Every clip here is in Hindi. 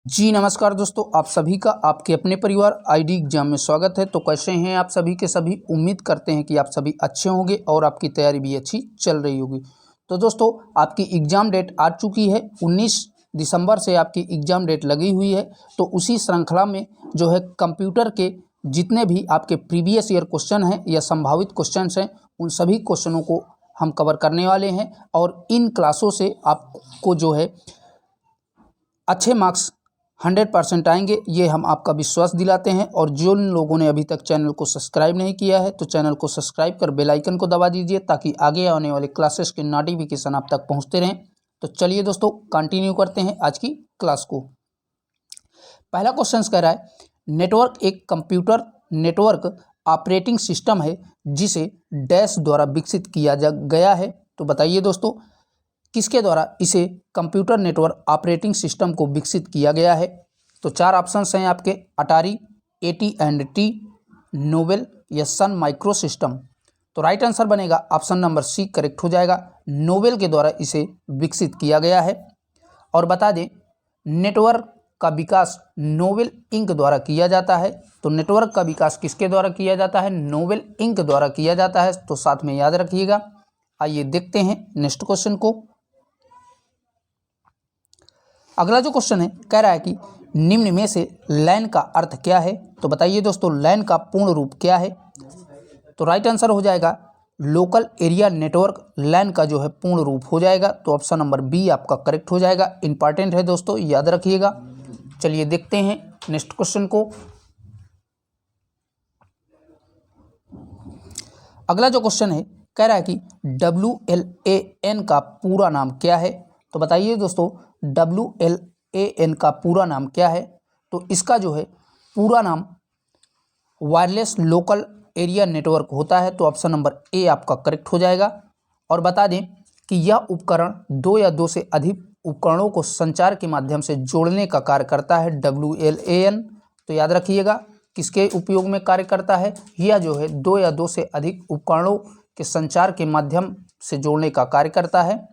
जी नमस्कार दोस्तों, आप सभी का आपके अपने परिवार आईडी एग्जाम में स्वागत है। तो कैसे हैं आप सभी के सभी। उम्मीद करते हैं कि आप सभी अच्छे होंगे और आपकी तैयारी भी अच्छी चल रही होगी। तो दोस्तों, आपकी एग्ज़ाम डेट आ चुकी है। 19 दिसंबर से आपकी एग्ज़ाम डेट लगी हुई है। तो उसी श्रृंखला में जो है कंप्यूटर के जितने भी आपके प्रीवियस ईयर क्वेश्चन हैं या संभावित क्वेश्चन हैं, उन सभी क्वेश्चनों को हम कवर करने वाले हैं। और इन क्लासों से आपको जो है अच्छे मार्क्स 100% आएंगे, ये हम आपका विश्वास दिलाते हैं। और जिन लोगों ने अभी तक चैनल को सब्सक्राइब नहीं किया है तो चैनल को सब्सक्राइब कर बेल आइकन को दबा दीजिए ताकि आगे आने वाले क्लासेस के नोटिफिकेशन आप तक पहुंचते रहें। तो चलिए दोस्तों, कंटिन्यू करते हैं आज की क्लास को। पहला क्वेश्चन कह रहा है, नेटवर्क एक कंप्यूटर नेटवर्क ऑपरेटिंग सिस्टम है जिसे डैश द्वारा विकसित किया गया है। तो बताइए दोस्तों, किसके द्वारा इसे कंप्यूटर नेटवर्क ऑपरेटिंग सिस्टम को विकसित किया गया है। तो चार ऑप्शंस हैं आपके, अटारी, AT&T, नोबेल या सन माइक्रो सिस्टम। तो राइट आंसर बनेगा ऑप्शन नंबर सी, करेक्ट हो जाएगा। नोबेल के द्वारा इसे विकसित किया गया है। और बता दें, नेटवर्क का विकास नोबेल इंक द्वारा किया जाता है। तो नेटवर्क का विकास किसके द्वारा किया जाता है? नोबेल इंक द्वारा किया जाता है। तो साथ में याद रखिएगा। आइए देखते हैं नेक्स्ट क्वेश्चन को। अगला जो क्वेश्चन है, कह रहा है कि निम्न में से लैन का अर्थ क्या है। तो बताइए दोस्तों, लैन का पूर्ण रूप क्या है। तो राइट आंसर हो जाएगा लोकल एरिया नेटवर्क। लैन का जो है पूर्ण रूप हो जाएगा। तो ऑप्शन नंबर बी आपका करेक्ट हो जाएगा। इंपॉर्टेंट है दोस्तों, याद रखिएगा। चलिए देखते हैं नेक्स्ट क्वेश्चन को। अगला जो क्वेश्चन है, कह रहा है कि WLAN का पूरा नाम क्या है। तो बताइए दोस्तों, WLAN का पूरा नाम क्या है। तो इसका जो है पूरा नाम वायरलेस लोकल एरिया नेटवर्क होता है। तो ऑप्शन नंबर ए आपका करेक्ट हो जाएगा। और बता दें कि यह उपकरण दो या दो से अधिक उपकरणों को संचार के माध्यम से जोड़ने का कार्य करता है, WLAN। तो याद रखिएगा, किसके उपयोग में कार्य करता है? यह जो है दो या दो से अधिक उपकरणों के संचार के माध्यम से जोड़ने का कार्य करता है।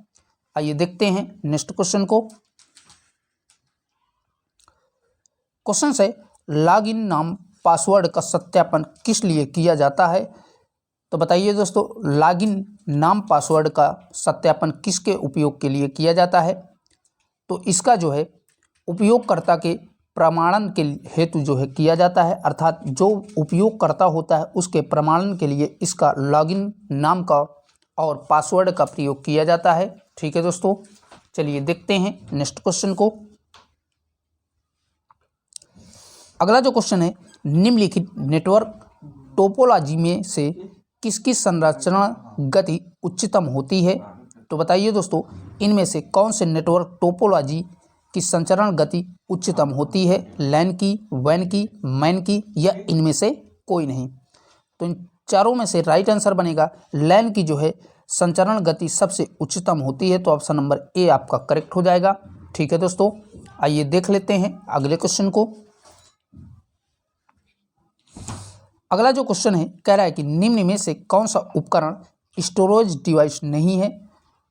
आइए देखते हैं नेक्स्ट क्वेश्चन को। क्वेश्चन से, लॉगिन नाम पासवर्ड का सत्यापन किस लिए किया जाता है। तो बताइए दोस्तों, लॉगिन नाम पासवर्ड का सत्यापन किसके उपयोग के लिए किया जाता है। तो इसका जो है उपयोगकर्ता के प्रमाणन के हेतु जो है किया जाता है, अर्थात जो उपयोगकर्ता होता है उसके प्रमाणन के लिए इसका लॉगिन नाम का और पासवर्ड का प्रयोग किया जाता है। ठीक है दोस्तों, चलिए देखते हैं नेक्स्ट क्वेश्चन को। अगला जो क्वेश्चन है, निम्नलिखित नेटवर्क टोपोलॉजी में से किसकी संरचना गति उच्चतम होती है। तो बताइए दोस्तों, इनमें से कौन से नेटवर्क टोपोलॉजी की संचरण गति उच्चतम होती है? लैन की, वैन की, मैन की या इनमें से कोई नहीं। तो इन चारों में से राइट आंसर बनेगा लैन की जो है संचरण गति सबसे उच्चतम होती है। तो ऑप्शन नंबर ए आपका करेक्ट हो जाएगा। ठीक है दोस्तों, आइए देख लेते हैं अगले क्वेश्चन को। अगला जो क्वेश्चन है, कह रहा है कि निम्न में से कौन सा उपकरण स्टोरेज डिवाइस नहीं है।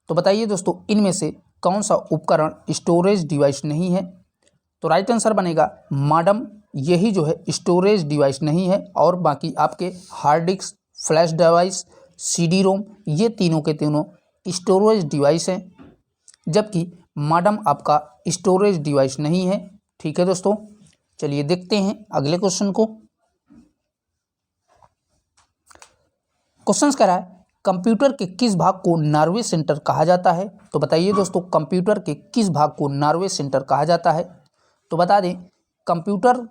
तो बताइए दोस्तों, इनमें से कौन सा उपकरण स्टोरेज डिवाइस नहीं है। तो राइट आंसर बनेगा मॉडेम। यही जो है स्टोरेज डिवाइस नहीं है। और बाकी आपके hard disk, flash device, CD-ROM, ये तीनों के तीनों स्टोरेज डिवाइस हैं, जबकि मॉडेम आपका स्टोरेज डिवाइस नहीं है। ठीक है दोस्तों, चलिए देखते हैं अगले क्वेश्चन को। क्वेश्चन कह रहा है, कंप्यूटर के किस भाग को नर्वस सेंटर कहा जाता है। तो बताइए दोस्तों, कंप्यूटर के किस भाग को नर्वस सेंटर कहा जाता है। तो बता दें, कंप्यूटर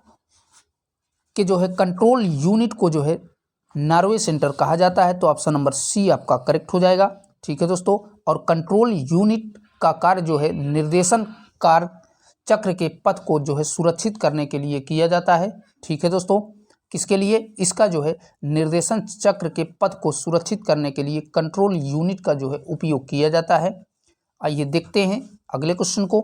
के जो है कंट्रोल यूनिट को जो है नर्वस सेंटर कहा जाता है। तो ऑप्शन नंबर सी आपका करेक्ट हो जाएगा। ठीक है दोस्तों, और कंट्रोल यूनिट का कार्य जो है निर्देशन कार्य चक्र के पथ को जो है सुरक्षित करने के लिए किया जाता है। ठीक है दोस्तों, किसके लिए? इसका जो है निर्देशन चक्र के पथ को सुरक्षित करने के लिए कंट्रोल यूनिट का जो है उपयोग किया जाता है। आइए देखते हैं अगले क्वेश्चन को।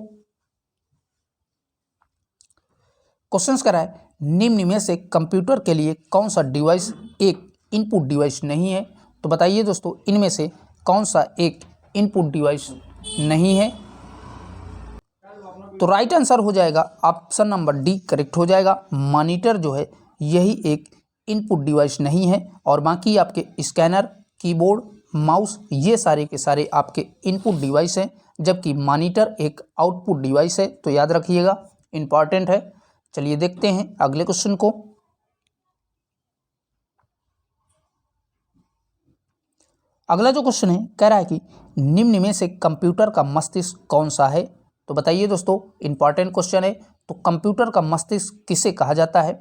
क्वेश्चन कह रहा है, निम्न में से कंप्यूटर के लिए कौन सा डिवाइस एक इनपुट डिवाइस नहीं है। तो बताइए दोस्तों, इनमें से कौन सा एक इनपुट डिवाइस नहीं है। तो राइट आंसर हो जाएगा ऑप्शन नंबर डी करेक्ट हो जाएगा। मॉनिटर जो है यही एक इनपुट डिवाइस नहीं है और बाकी आपके स्कैनर, कीबोर्ड, माउस ये सारे के सारे आपके इनपुट डिवाइस हैं, जबकि मॉनिटर एक आउटपुट डिवाइस है। तो याद रखिएगा, इंपॉर्टेंट है। चलिए देखते हैं अगले क्वेश्चन को। अगला जो क्वेश्चन है कह रहा है कि निम्न में से कंप्यूटर का मस्तिष्क कौन सा है। तो बताइए दोस्तों, इंपॉर्टेंट क्वेश्चन है। तो कंप्यूटर का मस्तिष्क किसे कहा जाता है?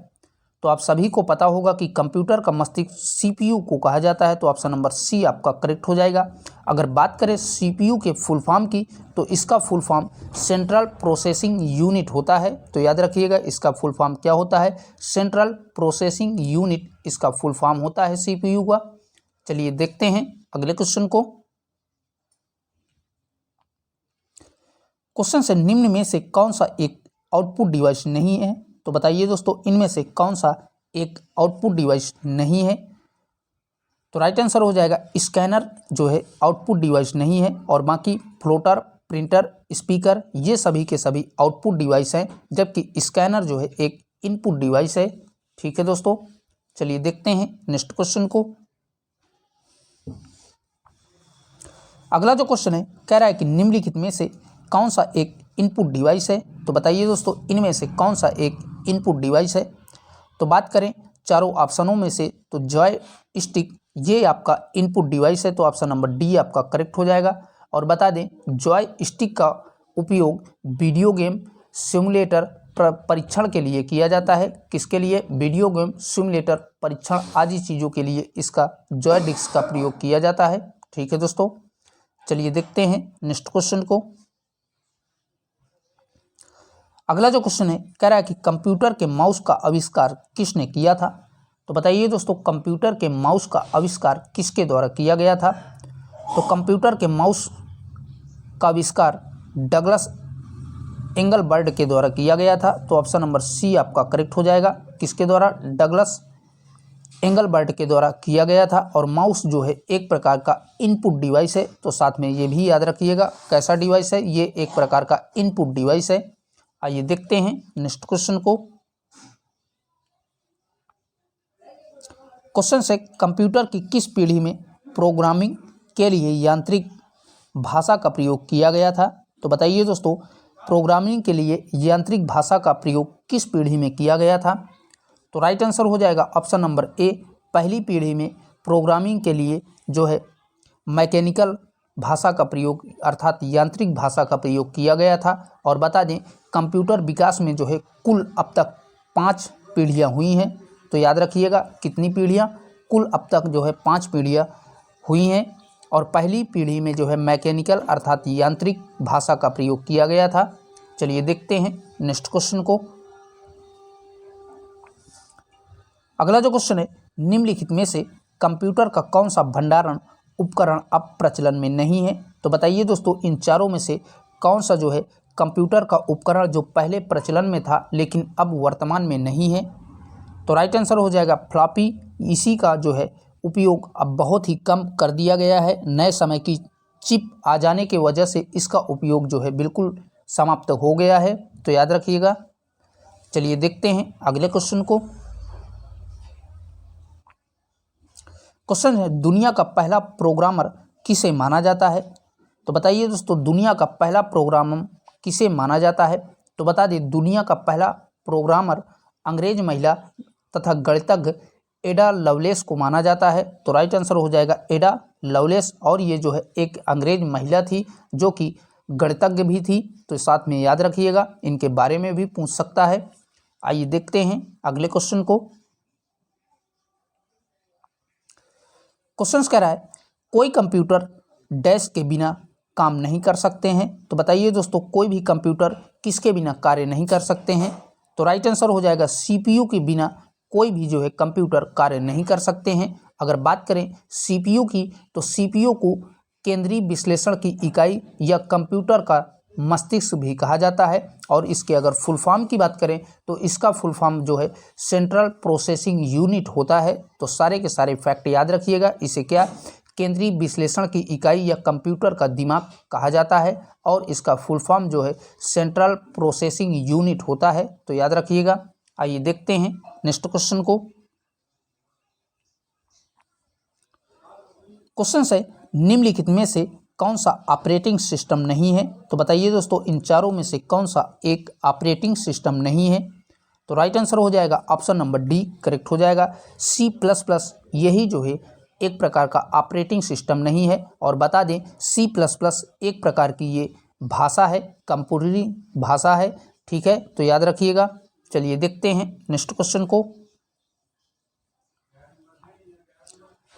तो आप सभी को पता होगा कि कंप्यूटर का मस्तिष्क सीपीयू को कहा जाता है। तो ऑप्शन नंबर सी आपका करेक्ट हो जाएगा। अगर बात करें सीपीयू के फुल फॉर्म की, तो इसका full form central processing unit होता है। तो याद रखिएगा, इसका फुल फॉर्म क्या होता है? सेंट्रल प्रोसेसिंग यूनिट इसका फुल फॉर्म होता है सीपीयू का। चलिए देखते हैं अगले क्वेश्चन को। क्वेश्चन से निम्न में से कौन सा एक आउटपुट डिवाइस नहीं है? तो बताइए दोस्तों, इनमें से कौन सा एक आउटपुट डिवाइस नहीं है? तो राइट आंसर हो जाएगा स्कैनर जो है आउटपुट डिवाइस नहीं है और बाकी फ्लोटर, प्रिंटर, स्पीकर ये सभी के सभी आउटपुट डिवाइस हैं, जबकि स्कैनर जो है एक इनपुट डिवाइस है। ठीक है दोस्तों, चलिए देखते हैं नेक्स्ट क्वेश्चन को। अगला जो क्वेश्चन है कह रहा है कि निम्नलिखित में से कौन सा एक इनपुट डिवाइस है? तो बताइए दोस्तों, इनमें से कौन सा एक इनपुट डिवाइस है? तो बात करें चारों ऑप्शनों में से, तो जॉय स्टिक ये आपका इनपुट डिवाइस है। तो ऑप्शन नंबर डी आपका करेक्ट हो जाएगा। और बता दें, जॉय स्टिक का उपयोग वीडियो गेम सिमुलेटर परीक्षण के लिए किया जाता है। किसके लिए? वीडियो गेम सिमुलेटर परीक्षण आदि चीज़ों के लिए इसका जॉय डिस्क का प्रयोग किया जाता है। ठीक है दोस्तों, चलिए देखते हैं नेक्स्ट क्वेश्चन को। अगला जो क्वेश्चन है कह रहा है कि कंप्यूटर के माउस का आविष्कार किसने किया था? तो बताइए दोस्तों, कंप्यूटर के माउस का आविष्कार किसके द्वारा किया गया था? तो कंप्यूटर के माउस का आविष्कार डगलस एंगलबर्ट के द्वारा किया गया था। तो ऑप्शन नंबर सी आपका करेक्ट हो जाएगा। किसके द्वारा? डगलस एंगलबर्ट के द्वारा किया गया था। और माउस जो है एक प्रकार का इनपुट डिवाइस है। तो साथ में ये भी याद रखिएगा, कैसा डिवाइस है? ये एक प्रकार का इनपुट डिवाइस है। आइए देखते हैं नेक्स्ट क्वेश्चन को। क्वेश्चन से कंप्यूटर की किस पीढ़ी में प्रोग्रामिंग के लिए यांत्रिक भाषा का प्रयोग किया गया था? तो बताइए दोस्तों, प्रोग्रामिंग के लिए यांत्रिक भाषा का प्रयोग किस पीढ़ी में किया गया था? तो राइट आंसर हो जाएगा ऑप्शन नंबर ए, पहली पीढ़ी में प्रोग्रामिंग के लिए जो है मैकेनिकल भाषा का प्रयोग अर्थात यांत्रिक भाषा का प्रयोग किया गया था। और बता दें, कंप्यूटर विकास में जो है कुल अब तक 5 पीढ़ियाँ हुई हैं। तो याद रखिएगा, कितनी पीढ़ियाँ? कुल अब तक जो है 5 पीढ़ियाँ हुई हैं। और पहली पीढ़ी में जो है मैकेनिकल अर्थात यांत्रिक भाषा का प्रयोग किया गया था। चलिए देखते हैं नेक्स्ट क्वेश्चन को। अगला जो क्वेश्चन है, निम्नलिखित में से कंप्यूटर का कौन सा भंडारण उपकरण अब प्रचलन में नहीं है? तो बताइए दोस्तों, इन चारों में से कौन सा जो है कंप्यूटर का उपकरण जो पहले प्रचलन में था लेकिन अब वर्तमान में नहीं है? तो राइट आंसर हो जाएगा फ्लॉपी। इसी का जो है उपयोग अब बहुत ही कम कर दिया गया है। नए समय की चिप आ जाने की वजह से इसका उपयोग जो है बिल्कुल समाप्त हो गया है। तो याद रखिएगा। चलिए देखते हैं अगले क्वेश्चन को। क्वेश्चन है, दुनिया का पहला प्रोग्रामर किसे माना जाता है? तो बताइए दोस्तों, दुनिया का पहला प्रोग्रामर किसे माना जाता है? तो बता दें, दुनिया का पहला प्रोग्रामर अंग्रेज महिला तथा गणितज्ञ एडा लवलेस को माना जाता है। तो राइट आंसर हो जाएगा एडा लवलेस। और ये जो है एक अंग्रेज महिला थी जो कि गणितज्ञ भी थी। तो साथ में याद रखिएगा, इनके बारे में भी पूछ सकता है। आइए देखते हैं अगले क्वेश्चन को। क्वेश्चन कह रहा है, कोई कंप्यूटर डैश के बिना काम नहीं कर सकते हैं। तो बताइए दोस्तों, कोई भी कंप्यूटर किसके बिना कार्य नहीं कर सकते हैं? तो राइट आंसर हो जाएगा सीपीयू के बिना कोई भी जो है कंप्यूटर कार्य नहीं कर सकते हैं। अगर बात करें सीपीयू की, तो सीपीयू को केंद्रीय विश्लेषण की इकाई या कंप्यूटर का मस्तिष्क भी कहा जाता है। और इसके अगर फुल फॉर्म की बात करें, तो इसका फुल फॉर्म जो है सेंट्रल प्रोसेसिंग यूनिट होता है। तो सारे के सारे फैक्ट याद रखिएगा। इसे क्या केंद्रीय विश्लेषण की इकाई या कंप्यूटर का दिमाग कहा जाता है और इसका फुल फॉर्म जो है सेंट्रल प्रोसेसिंग यूनिट होता है। तो याद रखिएगा। आइए देखते हैं नेक्स्ट क्वेश्चन को। क्वेश्चन है निम्नलिखित में से कौन सा ऑपरेटिंग सिस्टम नहीं है। तो बताइए दोस्तों इन चारों में से कौन सा एक ऑपरेटिंग सिस्टम नहीं है। तो राइट आंसर हो जाएगा ऑप्शन नंबर डी करेक्ट हो जाएगा। C++ यही जो है एक प्रकार का ऑपरेटिंग सिस्टम नहीं है। और बता दें C++ एक प्रकार की ये भाषा है, कंप्यूटरी भाषा है। ठीक है, तो याद रखिएगा। चलिए देखते हैं नेक्स्ट क्वेश्चन को।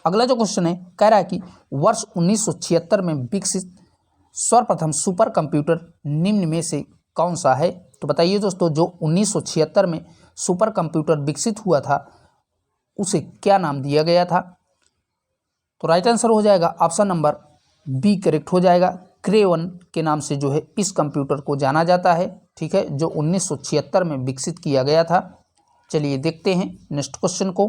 अगला जो क्वेश्चन है कह रहा है कि वर्ष 1976 में विकसित सर्वप्रथम सुपर कंप्यूटर निम्न में से कौन सा है। तो बताइए दोस्तों जो 1976 में सुपर कंप्यूटर विकसित हुआ था उसे क्या नाम दिया गया था। तो राइट आंसर हो जाएगा ऑप्शन नंबर बी करेक्ट हो जाएगा। क्रे-1 के नाम से जो है इस कंप्यूटर को जाना जाता है। ठीक है, जो 1976 में विकसित किया गया था। चलिए देखते हैं नेक्स्ट क्वेश्चन को।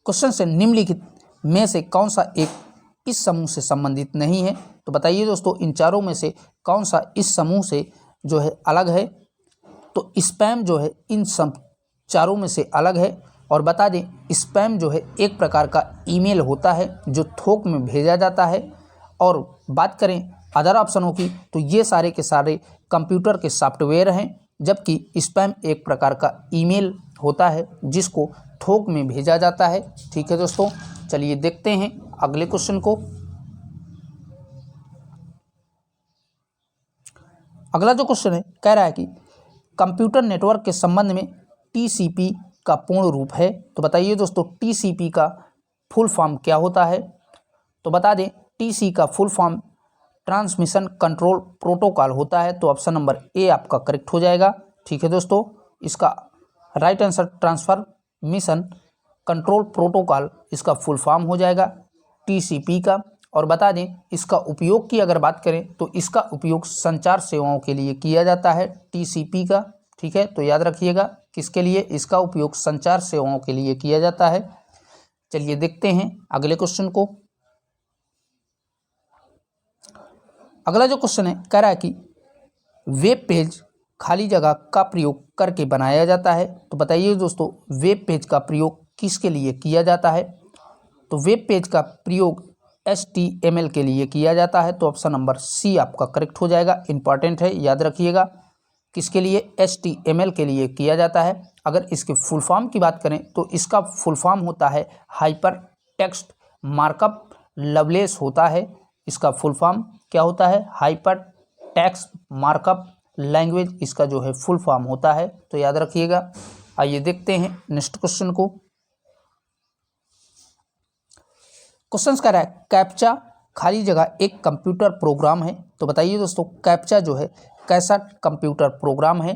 क्वेश्चन से निम्नलिखित में से कौन सा एक इस समूह से संबंधित नहीं है। तो बताइए दोस्तों इन चारों में से कौन सा इस समूह से जो है अलग है। तो स्पैम जो है इन सब चारों में से अलग है। और बता दें स्पैम जो है एक प्रकार का ईमेल होता है जो थोक में भेजा जाता है। और बात करें अदर ऑप्शनों की तो ये सारे के सारे कंप्यूटर के सॉफ्टवेयर हैं, जबकि स्पैम एक प्रकार का ईमेल होता है जिसको थोक में भेजा जाता है। ठीक है दोस्तों, चलिए देखते हैं अगले क्वेश्चन को। अगला जो क्वेश्चन है कह रहा है कि कंप्यूटर नेटवर्क के संबंध में टीसीपी का पूर्ण रूप है। तो बताइए दोस्तों टीसीपी का फुल फॉर्म क्या होता है। तो बता दें टीसी का full form transmission control protocol होता है। तो ऑप्शन नंबर ए आपका करेक्ट हो जाएगा। ठीक है दोस्तों, इसका right answer transformation control protocol इसका फुल फॉर्म हो जाएगा टीसीपी का। और बता दें इसका उपयोग की अगर बात करें तो इसका उपयोग संचार सेवाओं के लिए किया जाता है टीसीपी का। ठीक है, तो याद रखिएगा किसके लिए इसका उपयोग संचार सेवाओं के लिए किया जाता है। चलिए देखते हैं अगले क्वेश्चन को। अगला जो क्वेश्चन है कह रहा है कि वेब पेज खाली जगह का प्रयोग करके बनाया जाता है। तो बताइए दोस्तों वेब पेज का प्रयोग किसके लिए किया जाता है। तो वेब पेज का प्रयोग HTML के लिए किया जाता है। तो ऑप्शन नंबर सी आपका करेक्ट हो जाएगा। इंपॉर्टेंट है, याद रखिएगा किसके लिए HTML के लिए किया जाता है। अगर इसके फुल फॉर्म की बात करें तो इसका फुल फॉर्म होता है हाइपर टेक्स्ट मार्कअप लैंग्वेज होता है। इसका फुल फॉर्म क्या होता है, हाइपर टेक्स्ट मार्कअप लैंग्वेज इसका जो है फुल फॉर्म होता है। तो याद रखिएगा। आइए देखते हैं नेक्स्ट क्वेश्चन को। क्वेश्चन कह रहा है कैप्चा खाली जगह एक कंप्यूटर प्रोग्राम है। तो बताइए दोस्तों कैप्चा जो है कैसा कंप्यूटर प्रोग्राम है।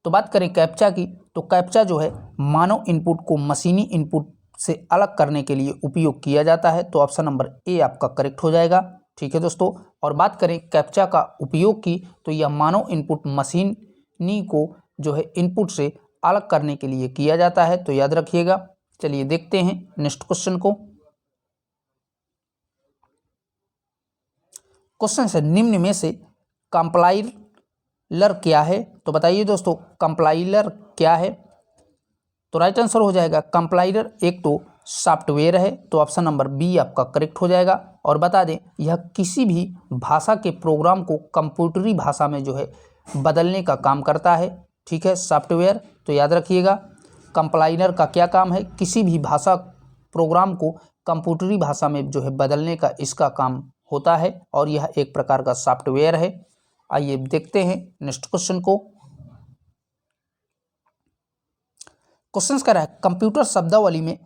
तो बात करें कैप्चा की तो कैप्चा जो है मानव इनपुट को मशीनी इनपुट से अलग करने के लिए उपयोग किया जाता है। तो ऑप्शन नंबर ए आपका करेक्ट हो जाएगा। ठीक है दोस्तों, और बात करें कैप्चा का उपयोग की तो यह मानव इनपुट मशीनी को जो है इनपुट से अलग करने के लिए किया जाता है। तो याद रखिएगा। चलिए देखते हैं नेक्स्ट क्वेश्चन को। क्वेश्चन से निम्न में से कंपाइलर क्या है। तो बताइए दोस्तों कंपाइलर क्या है। तो राइट आंसर हो जाएगा कंपाइलर एक तो सॉफ्टवेयर है। तो ऑप्शन नंबर बी आपका करेक्ट हो जाएगा। और बता दें यह किसी भी भाषा के प्रोग्राम को कंप्यूटरी भाषा में जो है बदलने का काम करता है। ठीक है, सॉफ्टवेयर। तो याद रखिएगा कंपाइलर का क्या काम है, किसी भी भाषा प्रोग्राम को कंप्यूटरी भाषा में जो है बदलने का इसका काम होता है और यह एक प्रकार का सॉफ्टवेयर है। आइए देखते हैं नेक्स्ट क्वेश्चन को। क्वेश्चन कह रहा है कंप्यूटर शब्दावली में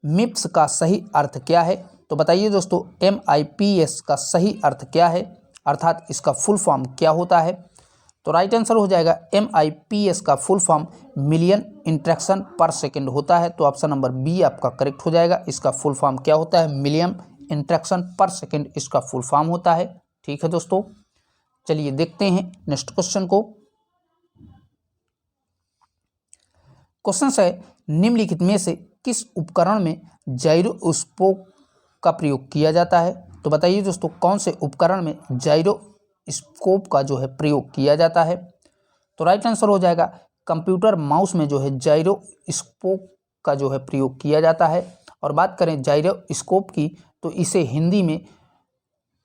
मिप्स का सही अर्थ क्या है। तो बताइए दोस्तों MIPS का सही अर्थ क्या है, अर्थात इसका फुल फॉर्म क्या होता है। तो राइट आंसर हो जाएगा MIPS का फुल फॉर्म मिलियन इंट्रैक्शन पर सेकेंड होता है। तो ऑप्शन नंबर बी आपका करेक्ट हो जाएगा। इसका फुल फॉर्म क्या होता है, मिलियन इंट्रैक्शन पर सेकेंड इसका फुल फॉर्म होता है। ठीक है दोस्तों, चलिए देखते हैं नेक्स्ट क्वेश्चन को। क्वेश्चन है निम्नलिखित में से किस उपकरण में जाइरोस्कोप का प्रयोग किया जाता है? तो बताइए दोस्तों कौन से उपकरण में जाइरोस्कोप का जो है प्रयोग किया जाता है? तो राइट आंसर हो जाएगा कंप्यूटर माउस में जो है जाइरोस्कोप का जो है प्रयोग किया जाता है। और बात करें जाइरोस्कोप की तो इसे हिंदी में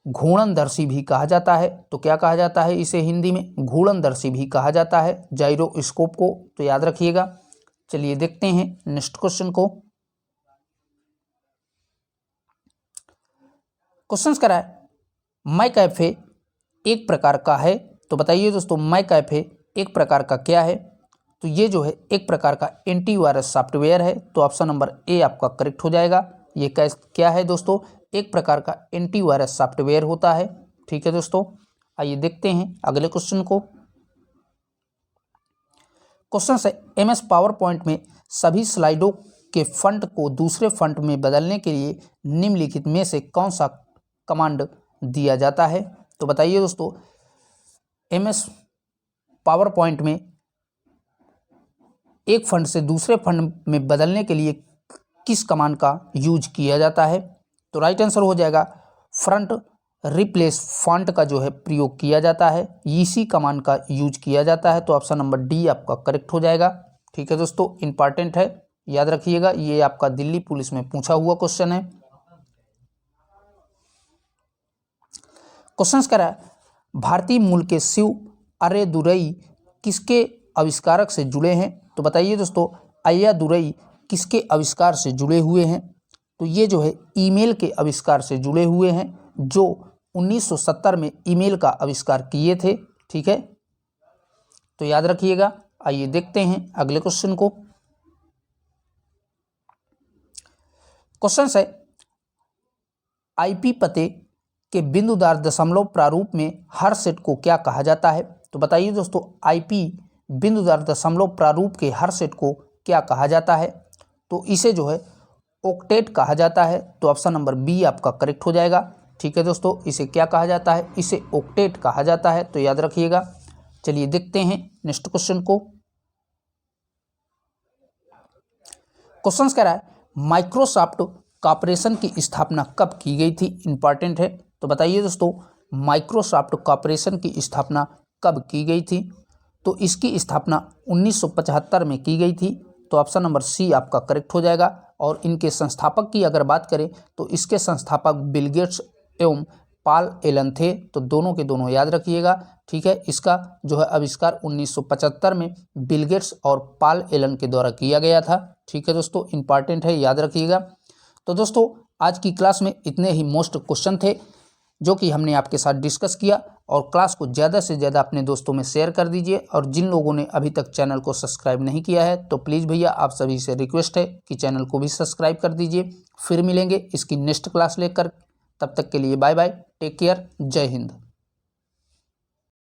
घूर्णनदर्शी भी कहा जाता है। तो क्या कहा जाता है इसे हिंदी में? घूर्णनदर्शी भी कहा जाता है जाइरोस्कोप को, तो याद रखिएगा। चलिए देखते हैं नेक्स्ट क्वेश्चन को। क्वेश्चन करा है मैकएफे एक प्रकार का है। तो बताइए दोस्तों मैकएफे एक प्रकार का क्या है? तो ये जो है एक प्रकार का एंटीवायरस सॉफ्टवेयर है। तो ऑप्शन नंबर ए आपका करेक्ट हो जाएगा। ये क्या है दोस्तों? एक प्रकार का एंटीवायरस सॉफ्टवेयर होता है। ठीक है दोस्तों, आइए देखते हैं अगले क्वेश्चन को। क्वेश्चन है एमएस पावर पॉइंट में सभी स्लाइडों के फंट को दूसरे फंट में बदलने के लिए निम्नलिखित में से कौन सा कमांड दिया जाता है? तो बताइए दोस्तों एमएस पावर पॉइंट में एक फंड से दूसरे फंड में बदलने के लिए किस कमांड का यूज किया जाता है? तो राइट आंसर हो जाएगा फ्रंट रिप्लेस फॉन्ट का जो है प्रयोग किया जाता है। इसी कमांड का यूज किया जाता है। तो ऑप्शन नंबर डी आपका करेक्ट हो जाएगा। ठीक है दोस्तों, इंपॉर्टेंट है, याद रखिएगा। ये आपका दिल्ली पुलिस में पूछा हुआ क्वेश्चन है। क्वेश्चन करा भारतीय मूल के शिव अय्यादुरई किसके आविष्कारक से जुड़े हैं? तो बताइए दोस्तों अय्यादुरई किसके आविष्कार से जुड़े हुए हैं? तो ये जो है ईमेल के आविष्कार से जुड़े हुए हैं, जो 1970 में ईमेल का आविष्कार किए थे। ठीक है, तो याद रखिएगा। आइए देखते हैं अगले क्वेश्चन को। क्वेश्चन है आईपी पते के बिंदुदार दशमलव प्रारूप में हर सेट को क्या कहा जाता है? तो बताइए दोस्तों आईपी बिंदुदार दशमलव प्रारूप के हर सेट को क्या कहा जाता है? तो इसे जो है ऑक्टेट कहा जाता है। तो ऑप्शन नंबर बी आपका करेक्ट हो जाएगा। ठीक है दोस्तों, इसे क्या कहा जाता है? इसे ऑक्टेट कहा जाता है, तो याद रखिएगा। चलिए देखते हैं नेक्स्ट क्वेश्चन को। क्वेश्चन कह रहा है माइक्रोसॉफ्ट कॉर्पोरेशन की स्थापना कब की गई थी? इंपॉर्टेंट है, तो बताइए दोस्तों माइक्रोसॉफ्ट कॉर्पोरेशन की स्थापना कब की गई थी? तो इसकी स्थापना 1975 में की गई थी। तो ऑप्शन नंबर सी आपका करेक्ट हो जाएगा। और इनके संस्थापक की अगर बात करें तो इसके संस्थापक बिल गेट्स एवं पॉल एलन थे। तो दोनों के दोनों याद रखिएगा। ठीक है, इसका जो है आविष्कार 1975 में बिल गेट्स और पॉल एलन के द्वारा किया गया था। ठीक है दोस्तों, इंपॉर्टेंट है, याद रखिएगा। तो दोस्तों आज की क्लास में इतने ही मोस्ट क्वेश्चन थे जो कि हमने आपके साथ डिस्कस किया। और क्लास को ज़्यादा से ज़्यादा अपने दोस्तों में शेयर कर दीजिए। और जिन लोगों ने अभी तक चैनल को सब्सक्राइब नहीं किया है तो प्लीज़ भैया आप सभी से रिक्वेस्ट है कि चैनल को भी सब्सक्राइब कर दीजिए। फिर मिलेंगे इसकी नेक्स्ट क्लास लेकर, तब तक के लिए बाय बाय, टेक केयर, जय हिंद।